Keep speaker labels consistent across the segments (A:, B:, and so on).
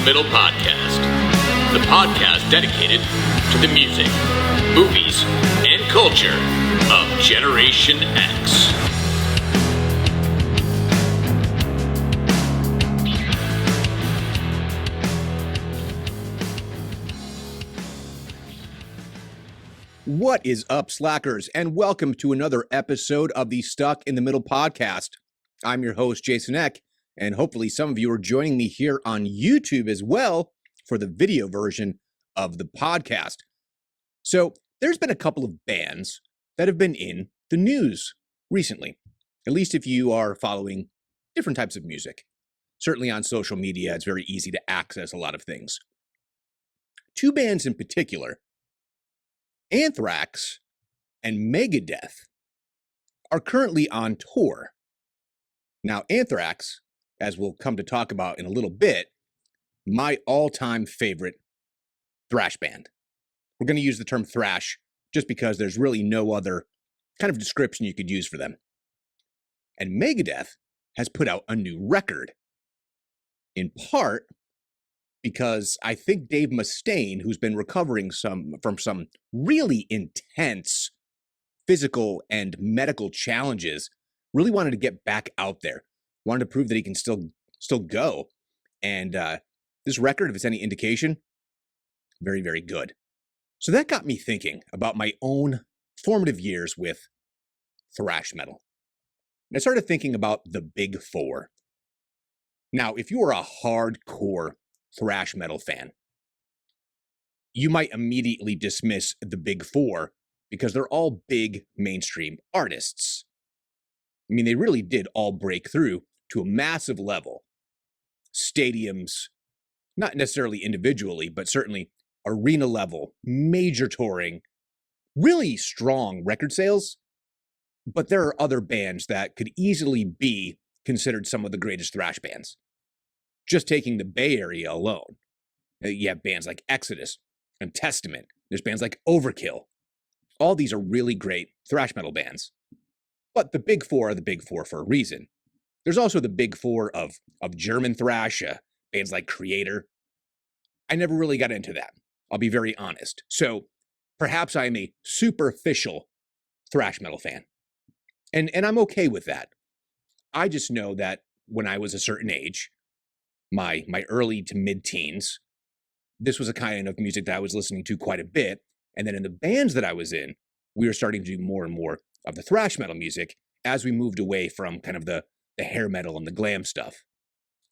A: Middle podcast, the podcast dedicated to the music, movies, and culture of Generation X.
B: What is up, slackers, and welcome to another episode of the Stuck in the Middle podcast. I'm your host, Jason Eck, and hopefully some of you are joining me here on YouTube as well for the video version of the podcast. So there's been a couple of bands that have been in the news recently, at least if you are following different types of music. Certainly on social media, it's very easy to access a lot of things. Two bands in particular, Anthrax and Megadeth, are currently on tour. Now, Anthrax, as we'll come to talk about in a little bit, my all-time favorite thrash band. We're going to use the term thrash just because there's really no other kind of description you could use for them. And Megadeth has put out a new record, in part because I think Dave Mustaine, who's been recovering from some really intense physical and medical challenges, really wanted to get back out there, wanted to prove that he can still go. And this record, if it's any indication, very, very good. So that got me thinking about my own formative years with thrash metal. And I started thinking about the Big Four. Now, if you are a hardcore thrash metal fan, you might immediately dismiss the Big Four because they're all big mainstream artists. I mean, they really did all break through to a massive level. Stadiums, not necessarily individually, but certainly arena level, major touring, really strong record sales. But there are other bands that could easily be considered some of the greatest thrash bands. Just taking the Bay Area alone, you have bands like Exodus and Testament. There's bands like Overkill. All these are really great thrash metal bands. But the Big Four are the Big Four for a reason. There's also the Big Four of German thrash, bands like Creator. I never really got into that, I'll be very honest. So perhaps I'm a superficial thrash metal fan. And I'm okay with that. I just know that when I was a certain age, my early to mid-teens, this was a kind of music that I was listening to quite a bit. And then in the bands that I was in, we were starting to do more and more of the thrash metal music as we moved away from kind of the hair metal and the glam stuff.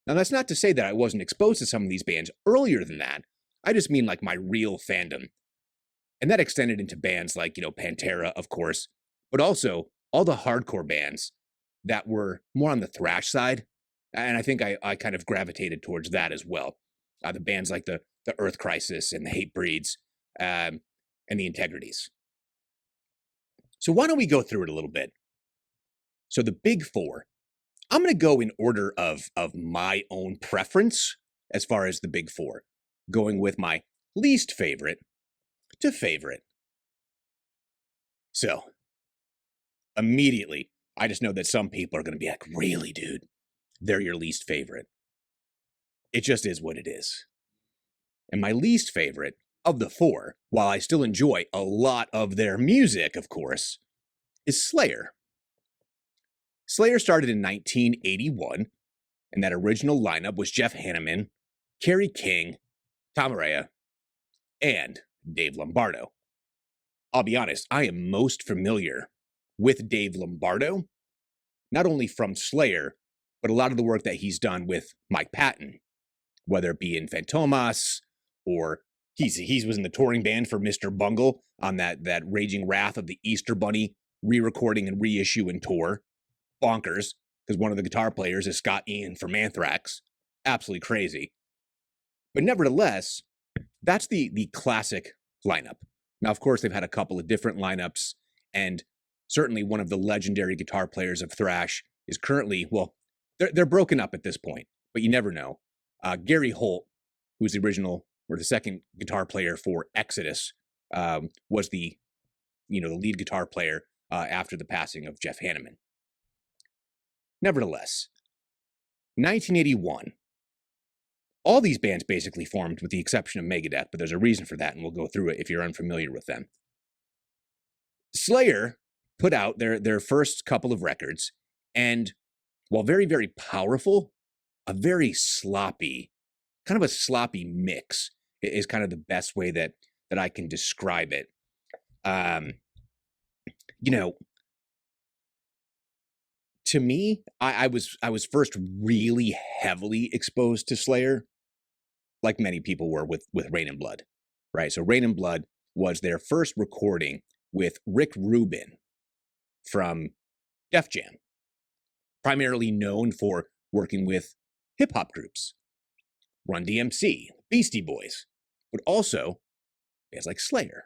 B: Now, that's not to say that I wasn't exposed to some of these bands earlier than that. I just mean like my real fandom. And that extended into bands like, Pantera, of course, but also all the hardcore bands that were more on the thrash side. And I think I kind of gravitated towards that as well. The bands like the Earth Crisis and the Hatebreeds and the Integrities. So why don't we go through it a little bit? So the Big Four. I'm going to go in order of my own preference as far as the Big Four, going with my least favorite to favorite. So immediately, I just know that some people are going to be like, really, dude? They're your least favorite. It just is what it is. And my least favorite of the four, while I still enjoy a lot of their music, of course, is Slayer. Slayer started in 1981, and that original lineup was Jeff Hanneman, Kerry King, Tom Araya, and Dave Lombardo. I'll be honest, I am most familiar with Dave Lombardo, not only from Slayer, but a lot of the work that he's done with Mike Patton, whether it be in Fantomas, or he was in the touring band for Mr. Bungle on that Raging Wrath of the Easter Bunny re-recording and reissue and tour. Bonkers, because one of the guitar players is Scott Ian from Anthrax. Absolutely crazy. But nevertheless, that's the classic lineup. Now, of course, they've had a couple of different lineups, and certainly one of the legendary guitar players of thrash is currently, well, they're broken up at this point, but you never know. Gary Holt, who's the original or the second guitar player for Exodus, was the lead guitar player after the passing of Jeff Hanneman. Nevertheless, 1981, All these bands basically formed with the exception of Megadeth, but there's a reason for that, and we'll go through it if you're unfamiliar with them. Slayer put out their first couple of records, and while very, very powerful, a very sloppy, kind of a sloppy mix is kind of the best way that I can describe it. You know, to me, I was first really heavily exposed to Slayer, like many people were with Rain and Blood, right? So Rain and Blood was their first recording with Rick Rubin from Def Jam, primarily known for working with hip hop groups, Run DMC, Beastie Boys, but also bands like Slayer,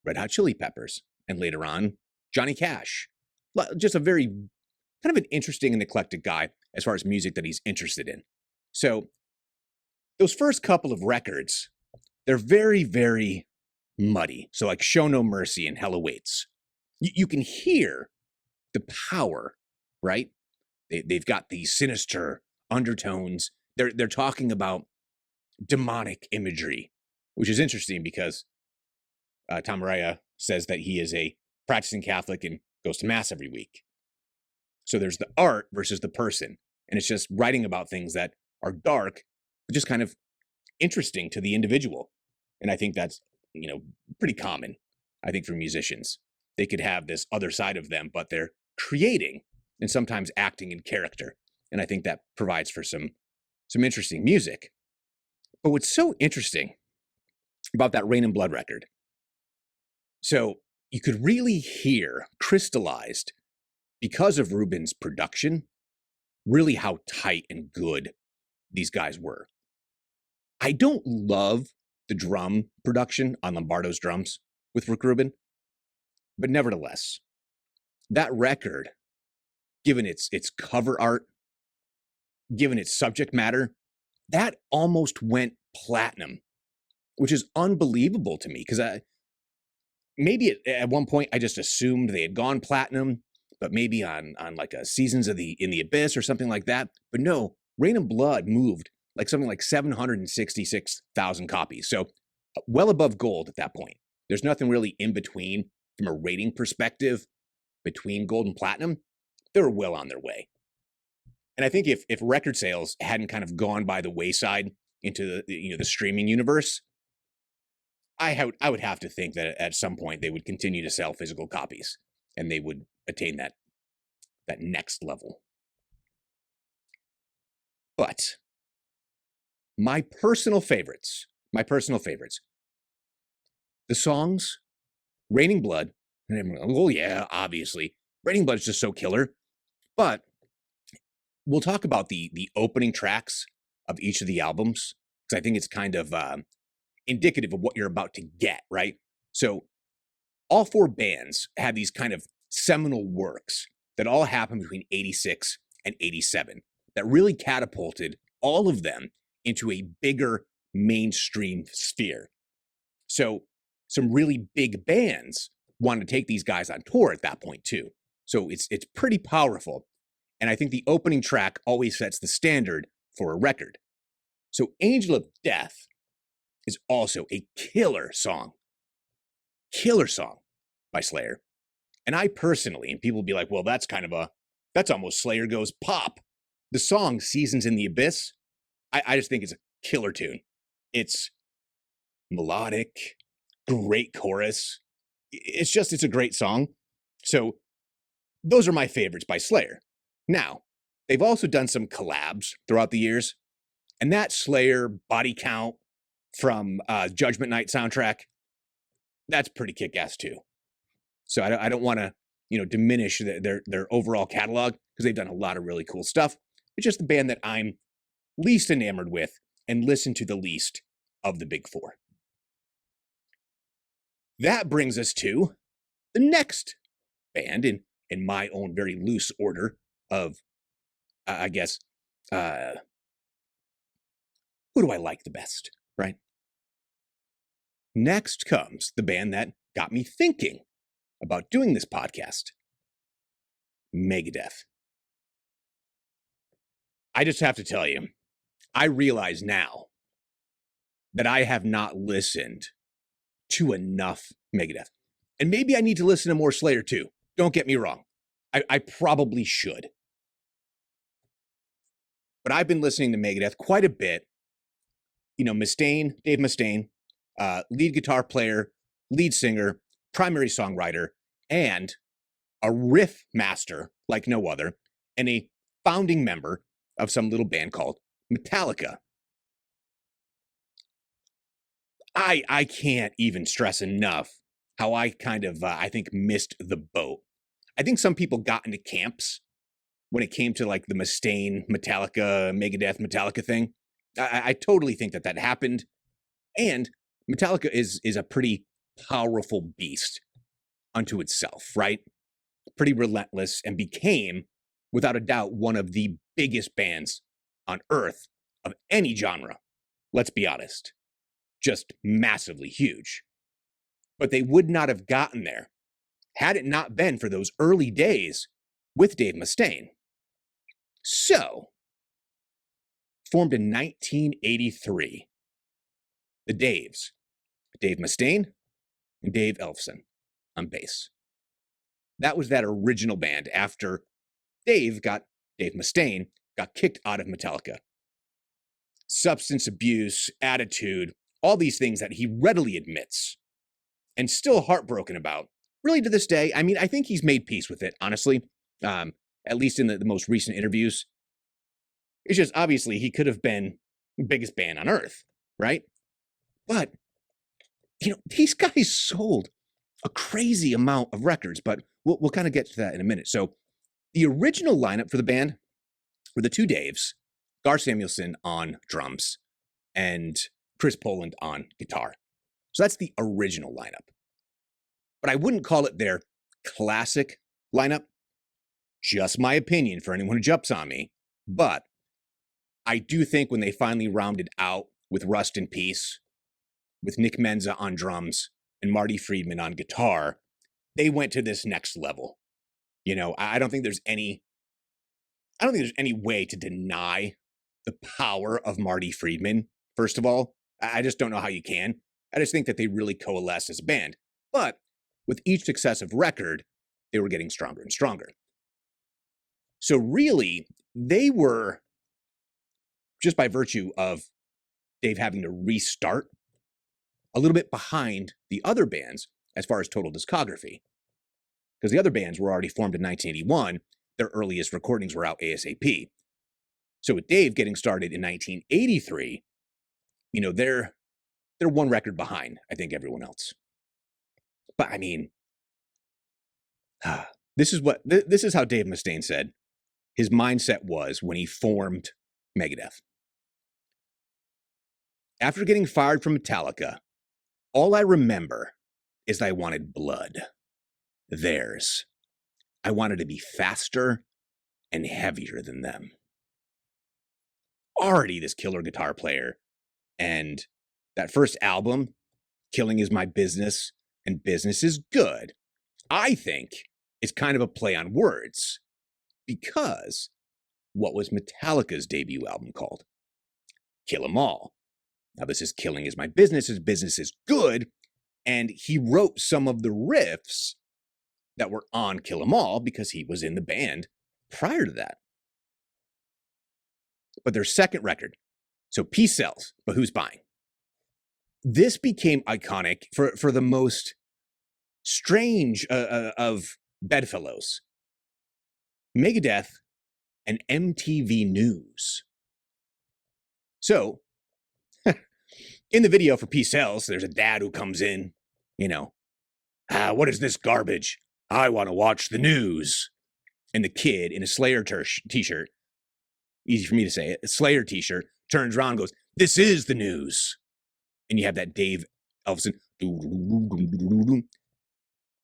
B: Red Hot Chili Peppers, and later on, Johnny Cash. Just a very kind of an interesting and eclectic guy as far as music that he's interested in. So those first couple of records, they're very, very muddy. So like Show No Mercy and Hell Awaits. You can hear the power, right? They've got these sinister undertones. They're talking about demonic imagery, which is interesting because Tom Araya says that he is a practicing Catholic and goes to mass every week. So there's the art versus the person. And it's just writing about things that are dark, but just kind of interesting to the individual. And I think that's, pretty common, I think, for musicians. They could have this other side of them, but they're creating and sometimes acting in character. And I think that provides for some interesting music. But what's so interesting about that Rain and Blood record, so you could really hear crystallized, because of Rubin's production, really how tight and good these guys were. I don't love the drum production on Lombardo's drums with Rick Rubin, but nevertheless, that record, given its cover art, given its subject matter, that almost went platinum, which is unbelievable to me, because maybe at one point I just assumed they had gone platinum, but maybe on like a Seasons in the Abyss or something like that. But no, Rain and Blood moved like something like 766,000 copies. So well above gold at that point. There's nothing really in between from a rating perspective between gold and platinum. They were well on their way. And I think if record sales hadn't kind of gone by the wayside into the streaming universe, I would have to think that at some point they would continue to sell physical copies and they would attain that next level. But my personal favorites, the songs, Raining Blood, and everyone, oh yeah, obviously, Raining Blood is just so killer. But we'll talk about the opening tracks of each of the albums, because I think it's kind of indicative of what you're about to get, right? So all four bands had these kind of seminal works that all happened between 86 and 87 that really catapulted all of them into a bigger mainstream sphere. So some really big bands wanted to take these guys on tour at that point too. So it's pretty powerful. And I think the opening track always sets the standard for a record. So Angel of Death is also a killer song by Slayer. And I personally, and people will be like, well, that's almost Slayer goes pop. The song Seasons in the Abyss, I just think it's a killer tune. It's melodic, great chorus. It's a great song. So those are my favorites by Slayer. Now, they've also done some collabs throughout the years, and that Slayer Body Count from Judgment Night soundtrack, that's pretty kick-ass too. So I don't want to, diminish their overall catalog, because they've done a lot of really cool stuff. It's just the band that I'm least enamored with and listen to the least of the big four. That brings us to the next band in my own very loose order of, I guess, who do I like the best, right? Next comes the band that got me thinking about doing this podcast, Megadeth. I just have to tell you, I realize now that I have not listened to enough Megadeth. And maybe I need to listen to more Slayer too. Don't get me wrong. I probably should. But I've been listening to Megadeth quite a bit. You know, Mustaine, Dave Mustaine, lead guitar player, lead singer, primary songwriter, and a riff master like no other, and a founding member of some little band called Metallica. I can't even stress enough how I kind of, I think, missed the boat. I think some people got into camps when it came to like the Mustaine, Metallica, Megadeth, Metallica thing. I totally think that happened. And Metallica is a pretty powerful beast unto itself, right? Pretty relentless, and became, without a doubt, one of the biggest bands on earth of any genre. Let's be honest. Just massively huge. But they would not have gotten there had it not been for those early days with Dave Mustaine. So, formed in 1983, the Daves, Dave Mustaine and Dave Ellefson on bass. That was that original band after Dave Mustaine got kicked out of Metallica. Substance abuse, attitude, all these things that he readily admits and still heartbroken about. Really to this day, I mean, I think he's made peace with it, honestly, at least in the most recent interviews. It's just obviously he could have been the biggest band on earth, right? But, you know, these guys sold a crazy amount of records, but we'll kind of get to that in a minute. So the original lineup for the band were the two Daves, Gar Samuelson on drums, and Chris Poland on guitar. So that's the original lineup. But I wouldn't call it their classic lineup. Just my opinion for anyone who jumps on me. But I do think when they finally rounded out with Rust in Peace, with Nick Menza on drums and Marty Friedman on guitar, they went to this next level. You know, I don't think there's any way to deny the power of Marty Friedman, first of all. I just don't know how you can. I just think that they really coalesced as a band. But with each successive record, they were getting stronger and stronger. So really, they were, just by virtue of Dave having to restart, a little bit behind the other bands as far as total discography. Because the other bands were already formed in 1981. Their earliest recordings were out ASAP. So with Dave getting started in 1983, you know, they're one record behind, I think, everyone else. But I mean, this is how Dave Mustaine said his mindset was when he formed Megadeth. After getting fired from Metallica, all I remember is that I wanted blood. Theirs. I wanted to be faster and heavier than them. Already this killer guitar player. And that first album, Killing Is My Business and Business Is Good, I think is kind of a play on words. Because what was Metallica's debut album called? Kill 'Em All. Now this is Killing Is My Business is Good. And he wrote some of the riffs that were on Kill 'Em All because he was in the band prior to that. But their second record, so Peace Sells, but who's buying? This became iconic for the most strange of bedfellows. Megadeth and MTV News. So, in the video for Peace Sells, there's a dad who comes in, you know, what is this garbage? I want to watch the news. And the kid in a Slayer t-shirt, easy for me to say it, a Slayer t-shirt, turns around and goes, this is the news. And you have that Dave Ellefson.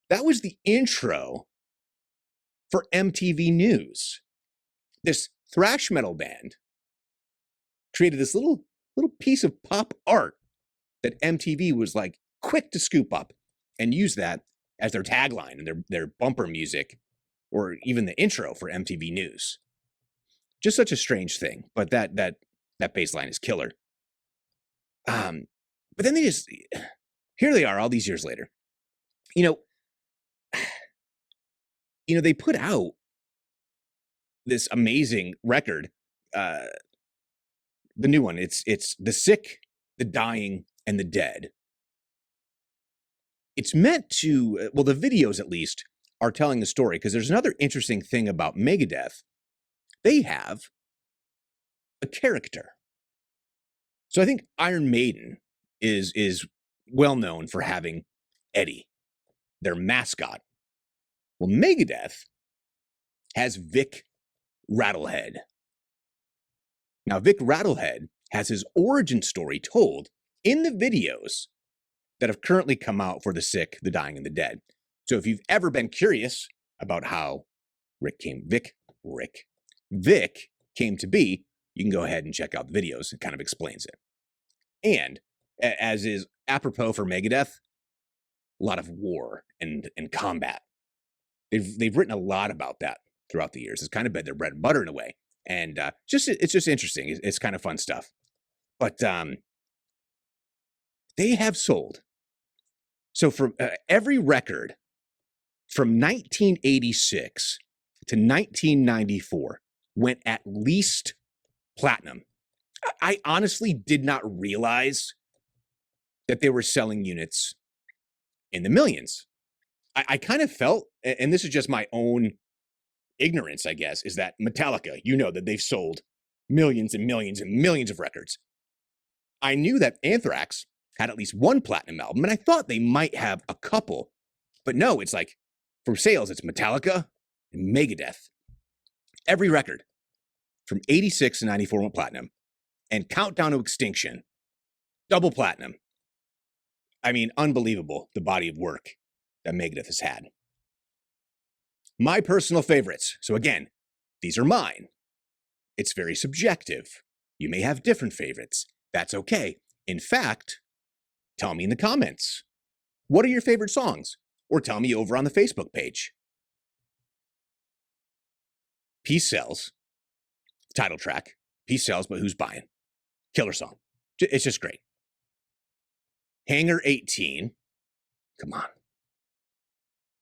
B: That was the intro for MTV News. This thrash metal band created this little piece of pop art that MTV was like quick to scoop up and use that as their tagline and their bumper music, or even the intro for MTV News. Just such a strange thing, but that That bass line is killer. But then here they are all these years later. They put out this amazing record, the new one. It's The Sick, the Dying, and the Dead. It's meant to, the videos at least are telling the story, because there's another interesting thing about Megadeth. They have a character. So I think Iron Maiden is well known for having Eddie, their mascot. Well, Megadeth has Vic Rattlehead. Now, Vic Rattlehead has his origin story told in the videos that have currently come out for The Sick, the Dying, and the Dead. So if you've ever been curious about how Vic came to be, you can go ahead and check out the videos. It kind of explains it. And as is apropos for Megadeth, a lot of war and combat. They've written a lot about that throughout the years. It's kind of been their bread and butter in a way. And it's just interesting. It's kind of fun stuff. But they have sold. So for every record from 1986 to 1994 went at least platinum. I honestly did not realize that they were selling units in the millions. I kind of felt, and this is just my own ignorance, I guess, is that Metallica, that they've sold millions and millions and millions of records. I knew that Anthrax had at least one platinum album, and I thought they might have a couple. But no, it's like, for sales, it's Metallica and Megadeth. Every record from 86 to 94 went platinum. And Countdown to Extinction, double platinum. I mean, unbelievable, the body of work that Megadeth has had. My personal favorites. So again, these are mine. It's very subjective. You may have different favorites. That's okay. In fact, tell me in the comments. What are your favorite songs? Or tell me over on the Facebook page. Peace Sells. Title track. Peace Sells, but who's buying? Killer song. It's just great. Hangar 18. Come on.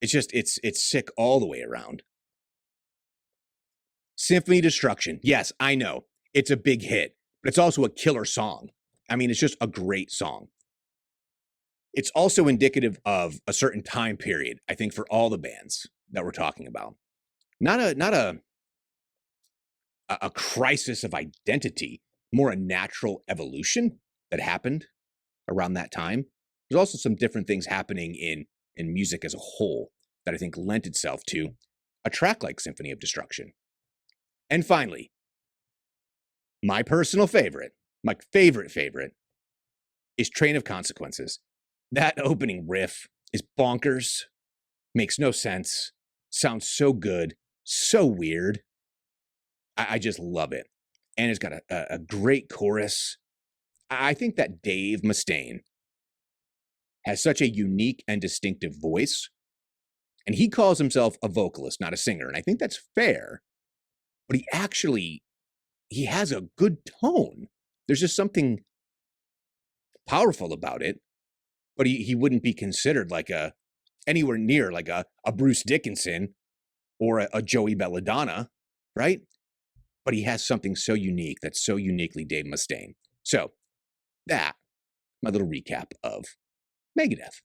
B: It's sick all the way around. Symphony Destruction. Yes, I know. It's a big hit, but it's also a killer song. I mean, it's just a great song. It's also indicative of a certain time period, I think, for all the bands that we're talking about. Not a crisis of identity, more a natural evolution that happened around that time. There's also some different things happening in music as a whole that I think lent itself to a track like Symphony of Destruction. And finally, my personal favorite, my favorite is Train of Consequences. That opening riff is bonkers, makes no sense, sounds so good, so weird. I just love it. And it's got a great chorus. I think that Dave Mustaine has such a unique and distinctive voice. And he calls himself a vocalist, not a singer. And I think that's fair. But he has a good tone. There's just something powerful about it. But he wouldn't be considered like anywhere near like a Bruce Dickinson or a Joey Belladonna, right? But he has something so unique that's so uniquely Dave Mustaine. So that, my little recap of Megadeth.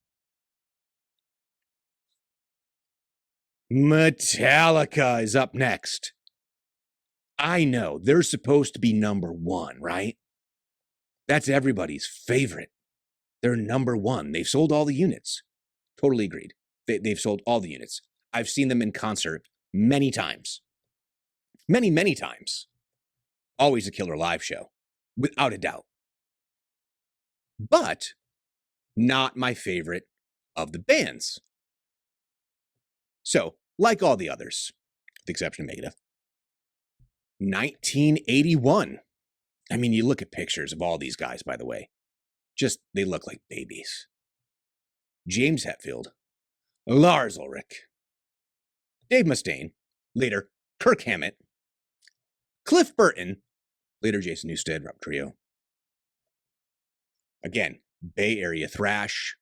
B: Metallica is up next. I know, they're supposed to be number one, right? That's everybody's favorite. They're number one. They've sold all the units. Totally agreed. They've sold all the units. I've seen them in concert many times. Many times. Always a killer live show, without a doubt. But not my favorite of the bands. So, like all the others, with the exception of Megadeth, 1981. I mean, you look at pictures of all these guys, by the way. Just, they look like babies. James Hetfield, Lars Ulrich, Dave Mustaine, later Kirk Hammett, Cliff Burton, Later, Jason Newsted, Rob Trio. Again, Bay Area thrash,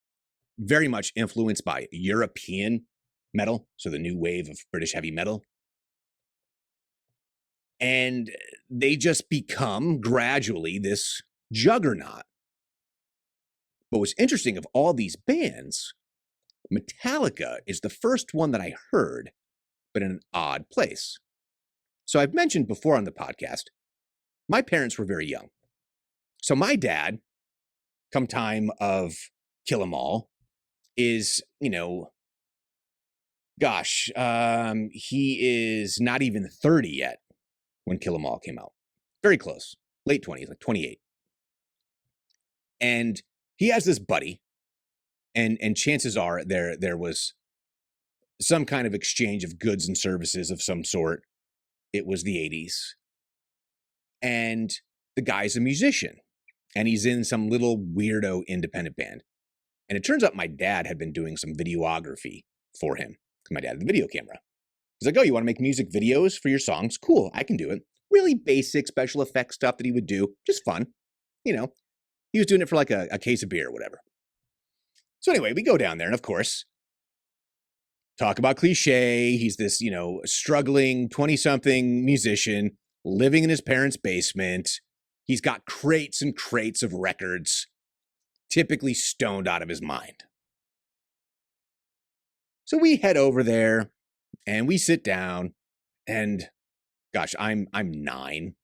B: very much influenced by European metal, so the new wave of British heavy metal. And they just become gradually this juggernaut. But what's interesting of all these bands, Metallica is the first one that I heard, but in an odd place. So I've mentioned before on the podcast, my parents were very young. So my dad, come time of Kill 'Em All, is, he is not even 30 yet when Kill 'Em All came out. Very close. Late 20s, like 28. And he has this buddy, and chances are there was some kind of exchange of goods and services of some sort. It was the 80s. And the guy's a musician, and he's in some little weirdo independent band. And it turns out my dad had been doing some videography for him. My dad had the video camera. He's like, oh, you want to make music videos for your songs? Cool, I can do it. Really basic special effects stuff that he would do. Just fun. He was doing it for like a case of beer or whatever. So anyway, we go down there, and of course, talk about cliche. He's this, struggling 20-something musician living in his parents' basement. He's got crates and crates of records, typically stoned out of his mind. So we head over there and we sit down, and gosh, I'm 9.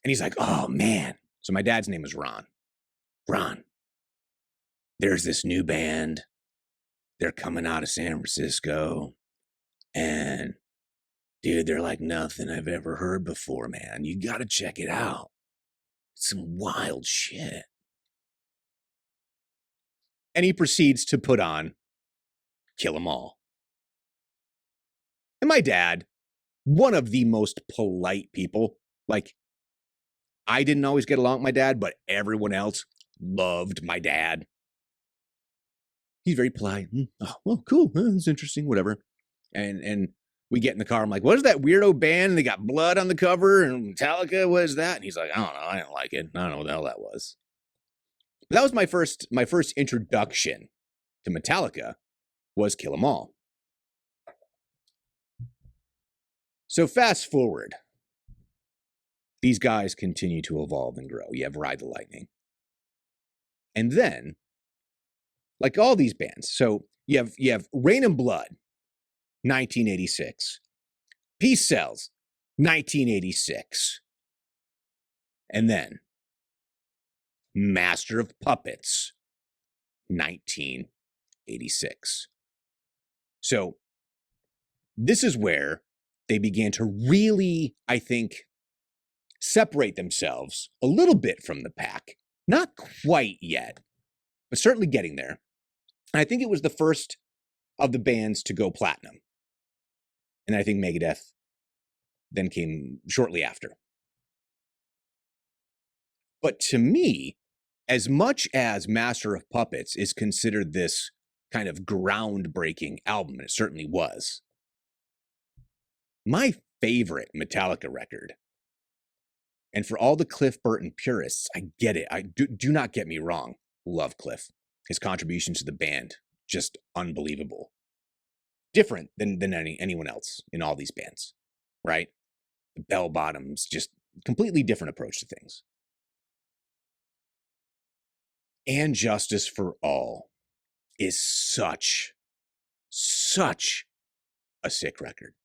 B: And he's like, oh man. So my dad's name is Ron. Ron, there's this new band. They're coming out of San Francisco. And dude, they're like nothing I've ever heard before, man. You got to check it out. It's some wild shit. And he proceeds to put on Kill 'Em All. And my dad, one of the most polite people, like, I didn't always get along with my dad, but everyone else loved my dad. He's very polite. Oh, well, cool. That's interesting. Whatever. And we get in the car. I'm like, what is that weirdo band? And they got blood on the cover and Metallica. What is that? And he's like, I don't know. I didn't like it. I don't know what the hell that was. But that was my first introduction to Metallica was Kill 'Em All. So fast forward. These guys continue to evolve and grow. You have Ride the Lightning. And then, like all these bands, so you have Rain and Blood, 1986. Peace Cells, 1986. And then Master of Puppets, 1986. So this is where they began to really, I think, separate themselves a little bit from the pack. Not quite yet, but certainly getting there. And I think it was the first of the bands to go platinum. And I think Megadeth then came shortly after. But to me, as much as Master of Puppets is considered this kind of groundbreaking album, and it certainly was, my favorite Metallica record, and for all the Cliff Burton purists, I get it. Do not get me wrong. Love Cliff. His contribution to the band, just unbelievable. Different than anyone else in all these bands, right? The bell bottoms, just completely different approach to things. And Justice for All is such a sick record.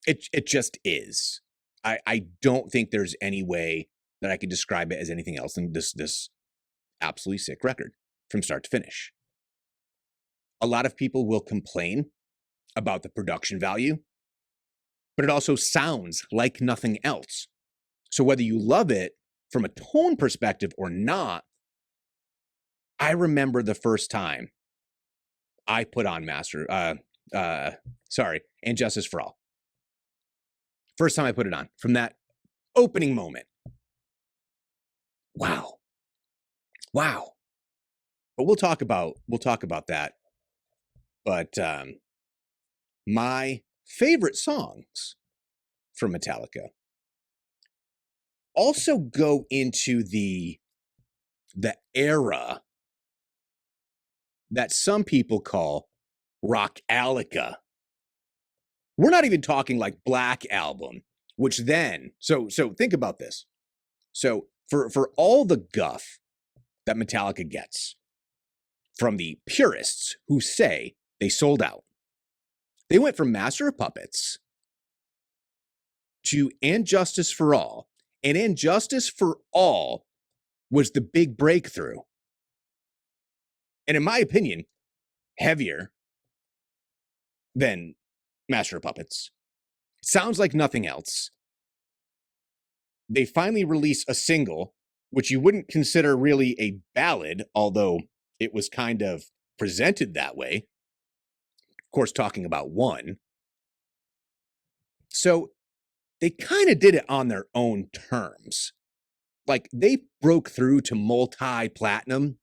B: It just is. I don't think there's any way that I could describe it as anything else than this absolutely sick record from start to finish. A lot of people will complain about the production value, but it also sounds like nothing else. So whether you love it from a tone perspective or not, I remember the first time I put on And Justice for All. First time I put it on, from that opening moment. Wow. But we'll talk about that. But my favorite songs from Metallica also go into the era that some people call rock-alica. We're not even talking like Black Album, which then, so think about this. So for all the guff that Metallica gets from the purists who say they sold out, they went from Master of Puppets to And Justice for All, and And Justice for All was the big breakthrough. And in my opinion, heavier than Master of Puppets. Sounds like nothing else. They finally release a single, which you wouldn't consider really a ballad, although it was kind of presented that way. Of course, talking about One. So they kind of did it on their own terms. Like, they broke through to multi-platinum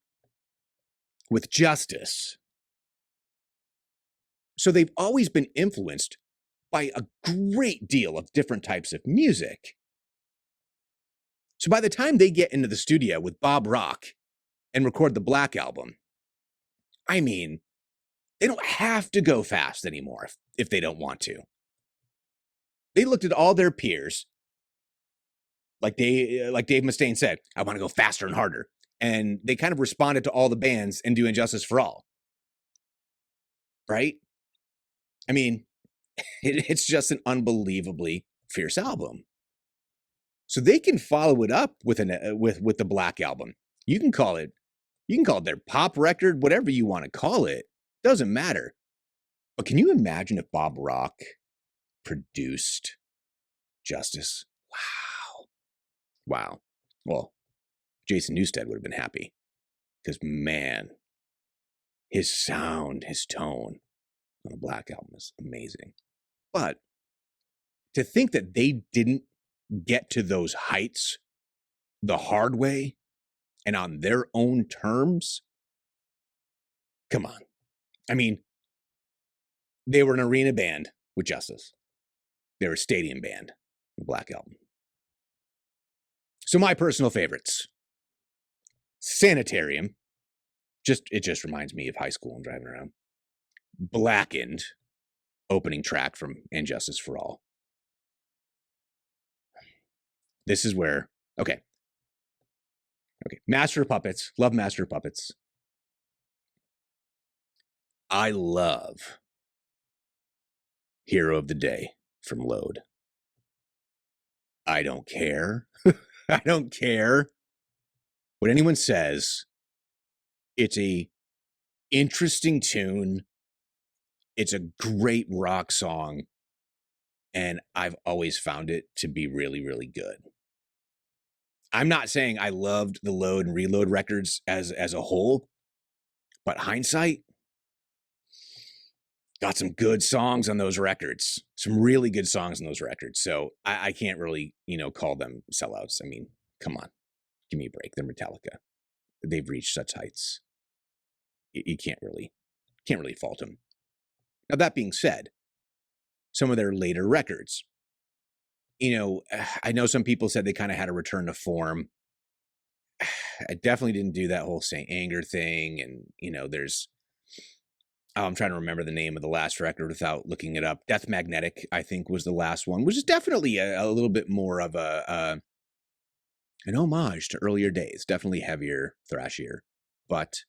B: with Justice. So they've always been influenced by a great deal of different types of music. So by the time they get into the studio with Bob Rock and record the Black Album, I mean, they don't have to go fast anymore if they don't want to. They looked at all their peers, like Dave Mustaine said, I want to go faster and harder. And they kind of responded to all the bands and do And Justice for All. Right? I mean, it's just an unbelievably fierce album. So they can follow it up with the Black Album. You can call it their pop record, whatever you want to call it. Doesn't matter. But can you imagine if Bob Rock produced Justice? Wow. Well, Jason Newsted would have been happy. Because, man, his sound, his tone on the Black Album is amazing. But to think that they didn't get to those heights the hard way and on their own terms, come on. I mean, they were an arena band with Justice. They were a stadium band, the Black Album. So my personal favorites. Sanitarium. It just reminds me of high school and driving around. Blackened, opening track from And Justice for All. This is where, okay. Master of Puppets. Love Master of Puppets. I love Hero of the Day from Load. I don't care. I don't care what anyone says. It's a interesting tune. It's a great rock song. And I've always found it to be really, really good. I'm not saying I loved the Load and Reload records as a whole, but hindsight, got some good songs on those records. Some really good songs on those records. So I can't really, call them sellouts. I mean, come on. Give me a break. They're Metallica. They've reached such heights. You can't really fault them. Now, that being said, some of their later records, I know some people said they kind of had a return to form. I definitely didn't do that whole Saint Anger thing. And, there's, I'm trying to remember the name of the last record without looking it up. Death Magnetic, I think, was the last one, which is definitely a little bit more of an homage to earlier days. Definitely heavier, thrashier. But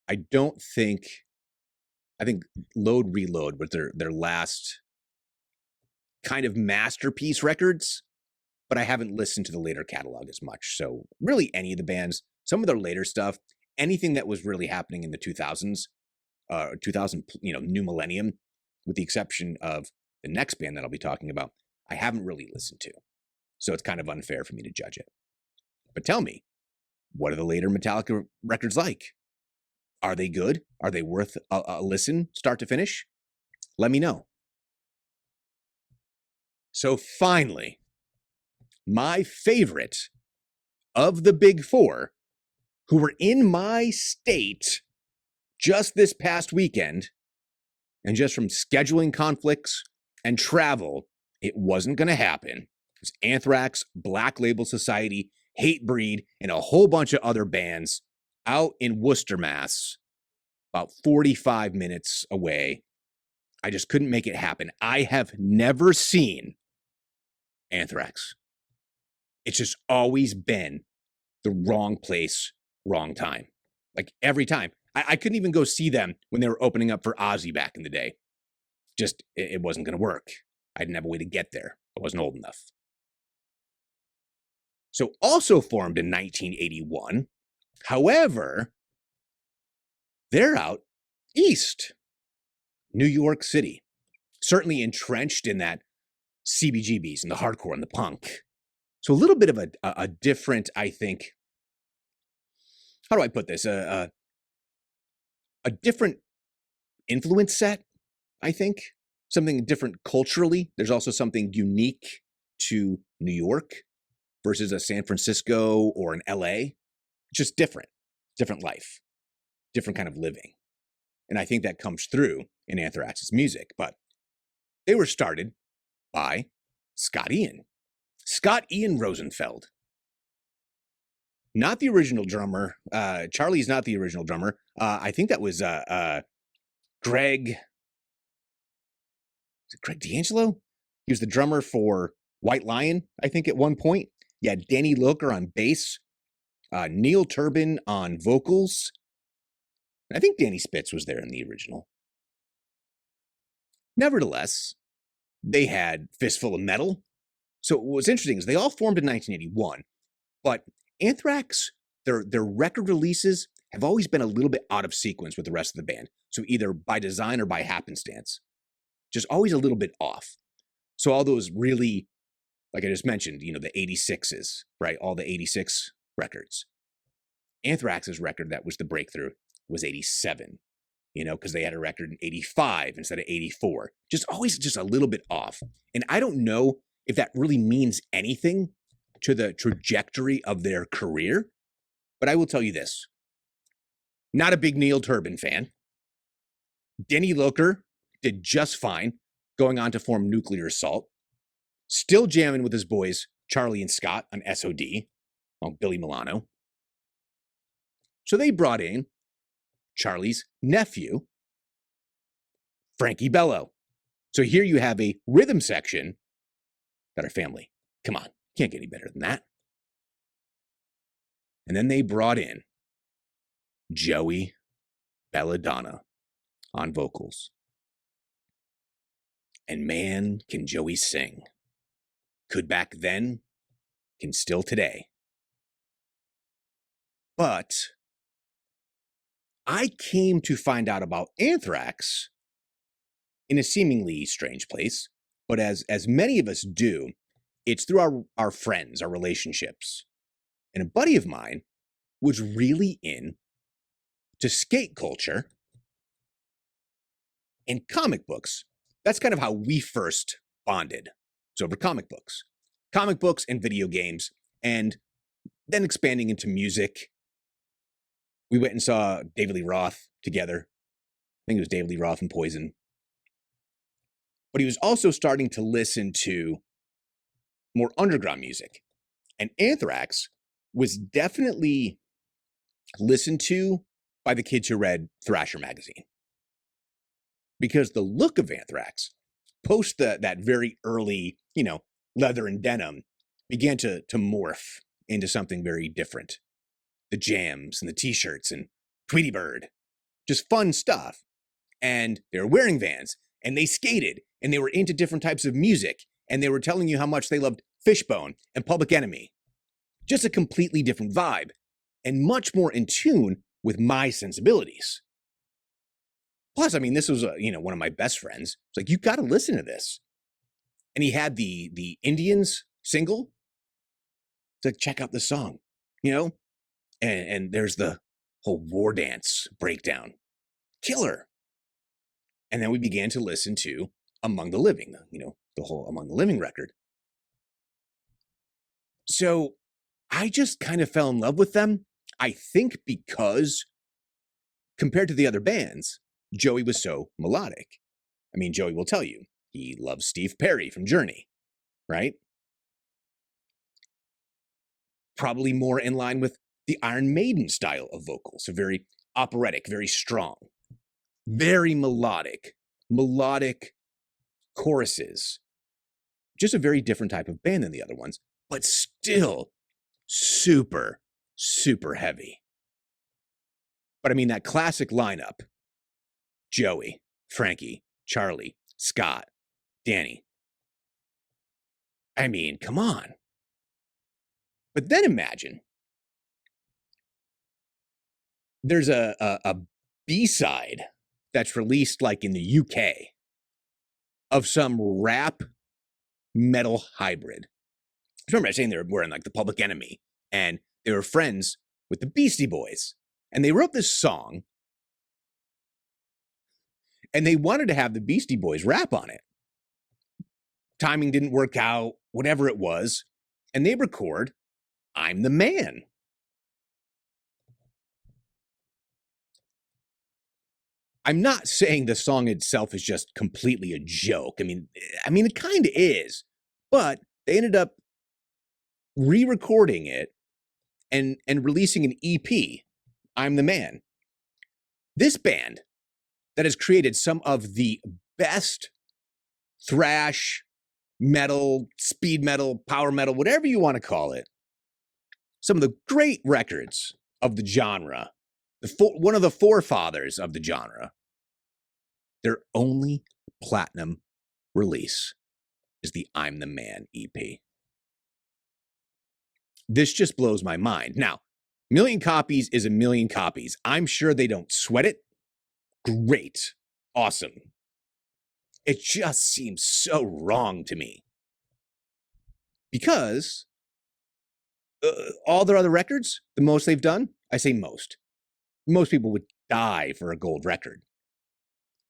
B: I think Load Reload was their last kind of masterpiece records, but I haven't listened to the later catalog as much. So really any of the bands, some of their later stuff, anything that was really happening in the 2000s, 2000, new millennium, with the exception of the next band that I'll be talking about, I haven't really listened to. So it's kind of unfair for me to judge it. But tell me, what are the later Metallica records like? Are they good? Are they worth a listen, start to finish? Let me know. So finally, my favorite of the big four who were in my state just this past weekend, and just from scheduling conflicts and travel, it wasn't going to happen. was Anthrax, Black Label Society, Hatebreed, and a whole bunch of other bands out in Worcester, Mass, about 45 minutes away. I just couldn't make it happen. I have never seen Anthrax. It's just always been the wrong place, wrong time. Like every time. I couldn't even go see them when they were opening up for Ozzy back in the day. Just, it wasn't going to work. I didn't have a way to get there. I wasn't old enough. So also formed in 1981. However, they're out east, New York City. Certainly entrenched in that CBGBs and the hardcore and the punk. So a little bit of a different, I think, how do I put this? A different influence set, I think. Something different culturally. There's also something unique to New York versus a San Francisco or an LA. Just different life, different kind of living. And I think that comes through in Anthrax's music. But they were started by Scott Ian Rosenfeld. Not the original drummer. Charlie's not the original drummer. I think that was Greg. Is it Greg D'Angelo? He was the drummer for White Lion, I think, at one point. Yeah, Danny Loker on bass. Neil Turbin on vocals. I think Danny Spitz was there in the original. Nevertheless, they had Fistful of Metal. So what's interesting is they all formed in 1981, but Anthrax, their record releases have always been a little bit out of sequence with the rest of the band. So either by design or by happenstance. Just always a little bit off. So all those really, like I just mentioned, the 86s, right? All the 86 records. Anthrax's record that was the breakthrough was 87, because they had a record in 85 instead of 84. Just always just a little bit off. And I don't know if that really means anything to the trajectory of their career, but I will tell you this. Not a big Neil Turbin fan. Denny Loker did just fine going on to form Nuclear Assault. Still jamming with his boys, Charlie and Scott, on SOD, on Billy Milano. So they brought in Charlie's nephew, Frankie Bello. So here you have a rhythm section that are family. Come on, can't get any better than that. And then they brought in Joey Belladonna on vocals. And man, can Joey sing. Could back then, can still today. But I came to find out about Anthrax in a seemingly strange place, but as many of us do, it's through our friends, our relationships. And a buddy of mine was really into skate culture and comic books. That's kind of how we first bonded. So over comic books and video games, and then expanding into music. We went and saw David Lee Roth together. I think it was David Lee Roth and Poison. But he was also starting to listen to more underground music. And Anthrax was definitely listened to by the kids who read Thrasher magazine. Because the look of Anthrax, post that very early, leather and denim, began to morph into something very different. The jams and the t-shirts and Tweety Bird, just fun stuff. And they were wearing Vans, and they skated, and they were into different types of music, and they were telling you how much they loved Fishbone and Public Enemy. Just a completely different vibe, and much more in tune with my sensibilities. Plus, this was one of my best friends. It's like, you got to listen to this. And he had the Indians single. It's like, check out the song, And there's the whole war dance breakdown. Killer. And then we began to listen to Among the Living, the whole Among the Living record. So I just kind of fell in love with them. I think because compared to the other bands, Joey was so melodic. Joey will tell you, he loves Steve Perry from Journey, right? probably more in line with the Iron Maiden style of vocals. So very operatic, very strong, very melodic choruses. Just a very different type of band than the other ones, but still super, super heavy. But I mean, that classic lineup, Joey, Frankie, Charlie, Scott, Danny. I mean, come on. But then imagine there's a B-side that's released like in the UK of some rap metal hybrid. I remember saying they were in like the Public Enemy and they were friends with the Beastie Boys. And they wrote this song and they wanted to have the Beastie Boys rap on it. Timing didn't work out, whatever it was. And they record I'm the Man. I'm not saying the song itself is just completely a joke. I mean, it kind of is. But they ended up re-recording it and releasing an EP, I'm the Man. This band that has created some of the best thrash, metal, speed metal, power metal, whatever you want to call it, some of the great records of the genre, one of the forefathers of the genre, their only platinum release is the I'm the Man EP. This just blows my mind. Now, 1,000,000 copies is 1,000,000 copies. I'm sure they don't sweat it. Great. Awesome. It just seems so wrong to me. Because all their other records, the most they've done, I say most people would die for a gold record.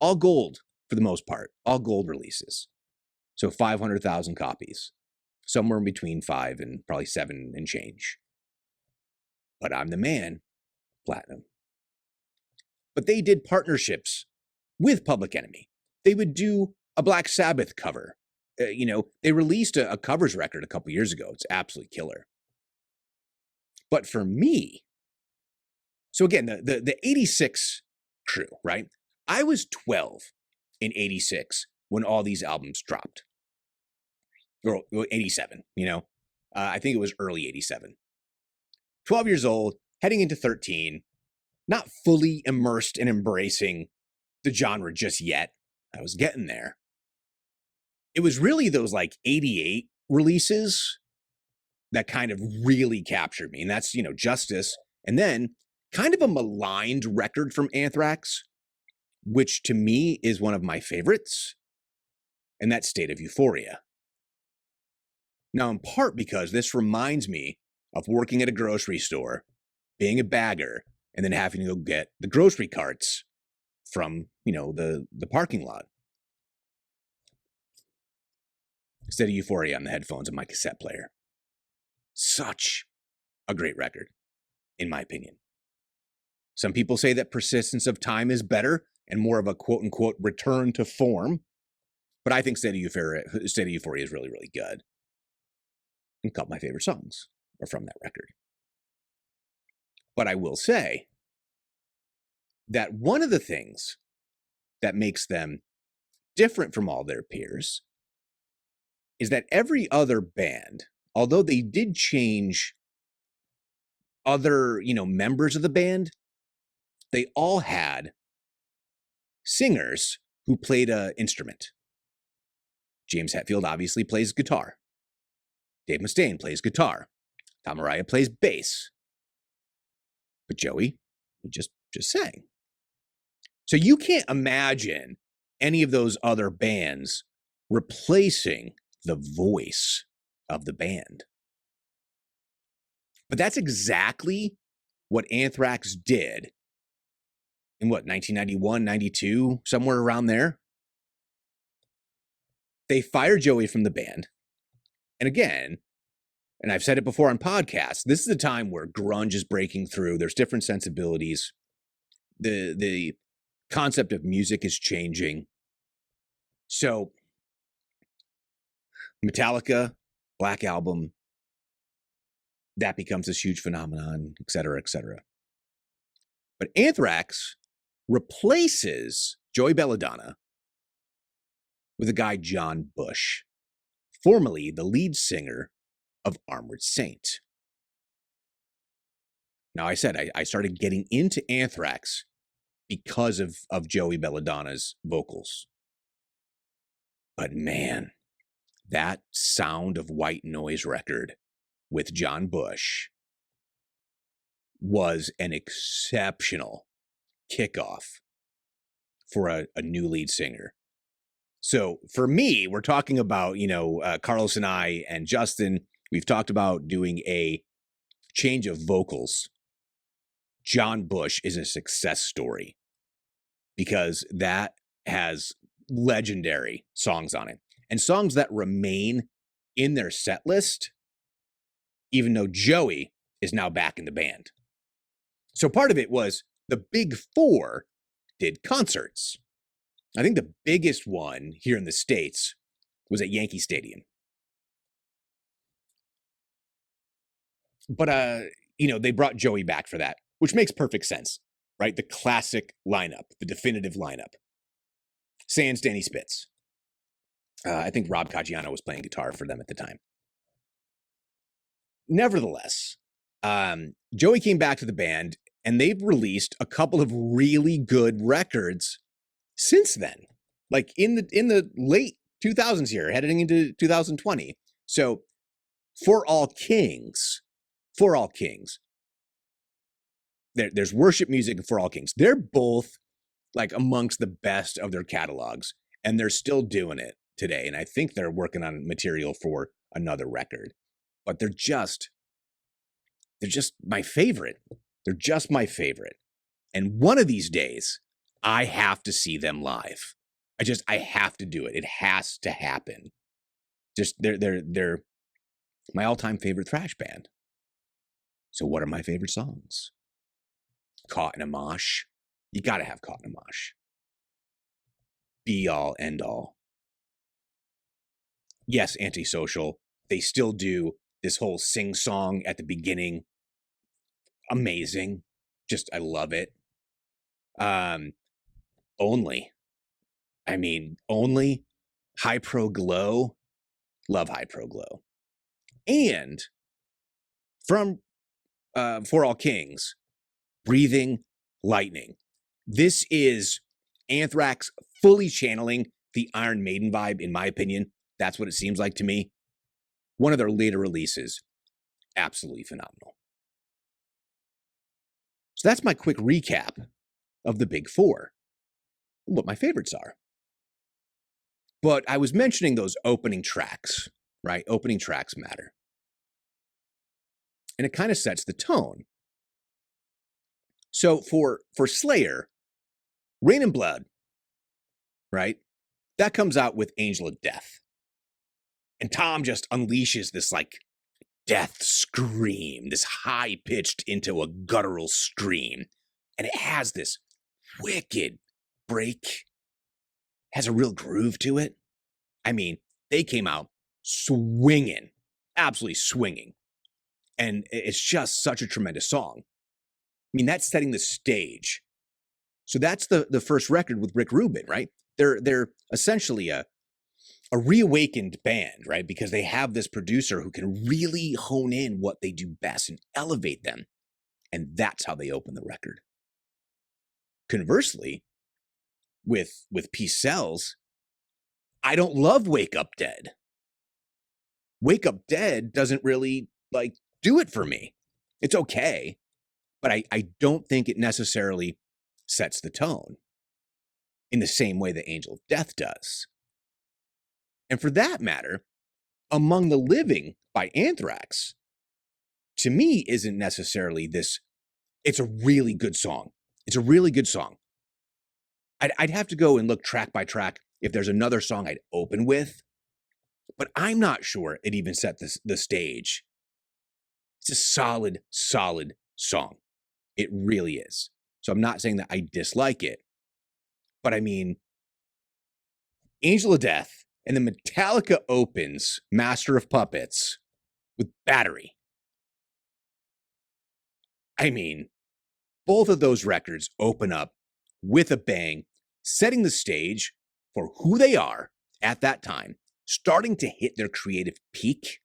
B: All gold for the most part, all gold releases. So 500,000 copies, somewhere in between 5 and probably 7 and change. But I'm the Man, platinum. But they did partnerships with Public Enemy. They would do a Black Sabbath cover. They released a covers record a couple years ago. It's absolutely killer. But for me, so again, the 86 crew, right? I was 12 in 86 when all these albums dropped. Or 87, I think it was early 87. 12 years old, heading into 13, not fully immersed in embracing the genre just yet. I was getting there. It was really those like 88 releases that kind of really captured me. And that's, Justice. And then kind of a maligned record from Anthrax, which to me is one of my favorites. And that's State of Euphoria. Now, in part because this reminds me of working at a grocery store, being a bagger, and then having to go get the grocery carts from, the parking lot. Instead of Euphoria on the headphones and my cassette player. Such a great record, in my opinion. Some people say that Persistence of Time is better and more of a quote-unquote return to form. But I think State of Euphoria is really, really good. And a couple of my favorite songs are from that record. But I will say that one of the things that makes them different from all their peers is that every other band, although they did change other, members of the band, they all had singers who played an instrument. James Hetfield obviously plays guitar. Dave Mustaine plays guitar. Tom Araya plays bass. But Joey, he just sang. So you can't imagine any of those other bands replacing the voice of the band. But that's exactly what Anthrax did in 1991, 92, somewhere around there. They fired Joey from the band. And again, and I've said it before on podcasts, this is a time where grunge is breaking through. There's different sensibilities. The concept of music is changing. So Metallica, Black Album, that becomes this huge phenomenon, et cetera, et cetera. But Anthrax replaces Joey Belladonna with a guy, John Bush, formerly the lead singer of Armored Saint. Now, I said I started getting into Anthrax because of Joey Belladonna's vocals. But man, that Sound of White Noise record with John Bush was an exceptional kickoff for a new lead singer. So for me, we're talking about, Carlos and I and Justin, we've talked about doing a change of vocals. John Bush is a success story because that has legendary songs on it and songs that remain in their set list, even though Joey is now back in the band. So part of it was the Big Four did concerts. I think the biggest one here in the States was at Yankee Stadium. But, they brought Joey back for that, which makes perfect sense, right? The classic lineup, the definitive lineup. Sans Danny Spitz. I think Rob Caggiano was playing guitar for them at the time. Nevertheless, Joey came back to the band, and they've released a couple of really good records since then, like in the late 2000s here, heading into 2020. So For All Kings, there's worship music and For All Kings. They're both like amongst the best of their catalogs, and they're still doing it today. And I think they're working on material for another record, but they're just my favorite. They're just my favorite. And one of these days, I have to see them live. I have to do it. It has to happen. Just they're my all-time favorite thrash band. So what are my favorite songs? Caught in a Mosh. You got to have Caught in a Mosh. Be All, End All. Yes, Antisocial. They still do this whole sing-song at the beginning. Amazing. Just, I love it. Only. Only. High Pro Glow. Love High Pro Glow. And from For All Kings, Breathing Lightning. This is Anthrax fully channeling the Iron Maiden vibe, in my opinion. That's what it seems like to me. One of their later releases, absolutely phenomenal. So that's my quick recap of the Big Four, what my favorites are. But I was mentioning those opening tracks, right? Opening tracks matter. And it kind of sets the tone. So for Slayer, Rain and Blood, right? That comes out with Angel of Death. And Tom just unleashes this like death scream, this high-pitched into a guttural scream. And it has this wicked break, has a real groove to it. They came out swinging, absolutely swinging. And it's just such a tremendous song. That's setting the stage. So that's the first record with Rick Rubin, right? They're essentially a reawakened band, right? Because they have this producer who can really hone in what they do best and elevate them. And that's how they open the record. Conversely, with Peace Sells, I don't love Wake Up Dead. Wake Up Dead doesn't really do it for me. It's okay, but I don't think it necessarily sets the tone in the same way that Angel of Death does. And for that matter, Among the Living by Anthrax, to me, isn't necessarily this. It's a really good song. It's a really good song. I'd have to go and look track by track if there's another song I'd open with, but I'm not sure it even set the stage. It's a solid song. It really is. So I'm not saying that I dislike it, but Angel of Death, and then Metallica opens Master of Puppets with Battery. I mean, both of those records open up with a bang, setting the stage for who they are at that time, starting to hit their creative peak,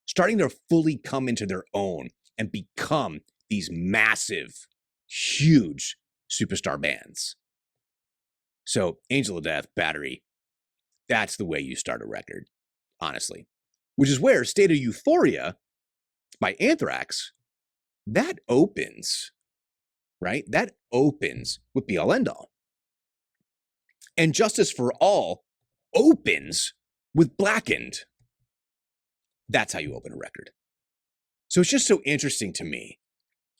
B: starting to fully come into their own and become these massive, huge superstar bands. So, Angel of Death, Battery, that's the way you start a record, honestly. Which is where State of Euphoria by Anthrax, that opens, right? That opens with Be All End All. And Justice for All opens with Blackened. That's how you open a record. So it's just so interesting to me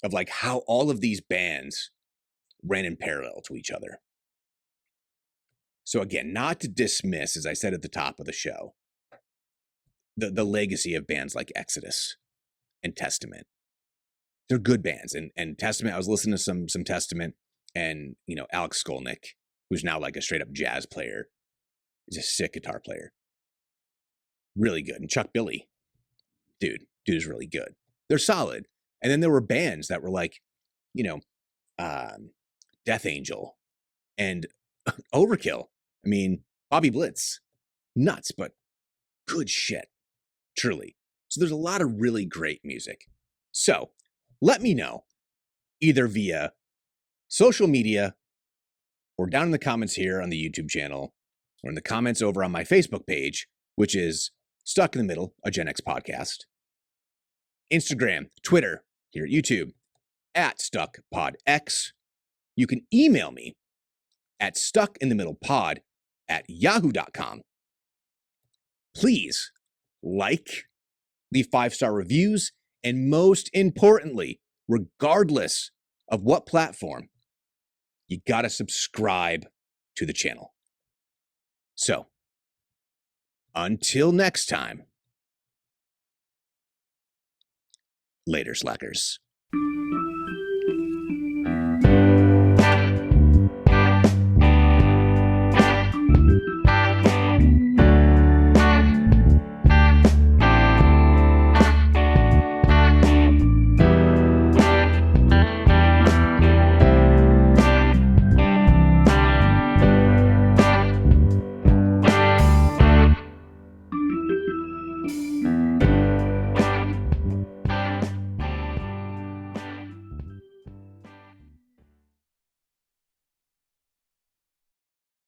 B: of like how all of these bands ran in parallel to each other. So again, not to dismiss, as I said at the top of the show, the legacy of bands like Exodus and Testament. They're good bands. And Testament, I was listening to some Testament, and Alex Skolnick, who's now like a straight up jazz player, is a sick guitar player. Really good. And Chuck Billy, dude is really good. They're solid. And then there were bands that were like, Death Angel and Overkill. I mean, Bobby Blitz, nuts, but good shit, truly. So there's a lot of really great music. So let me know either via social media or down in the comments here on the YouTube channel or in the comments over on my Facebook page, which is Stuck in the Middle, a Gen X podcast. Instagram, Twitter, here at YouTube, at StuckPodX. You can email me at stuckinthemiddlepod@yahoo.com. Please like, leave 5-star reviews, and most importantly, regardless of what platform, you gotta subscribe to the channel. So, until next time, later, slackers.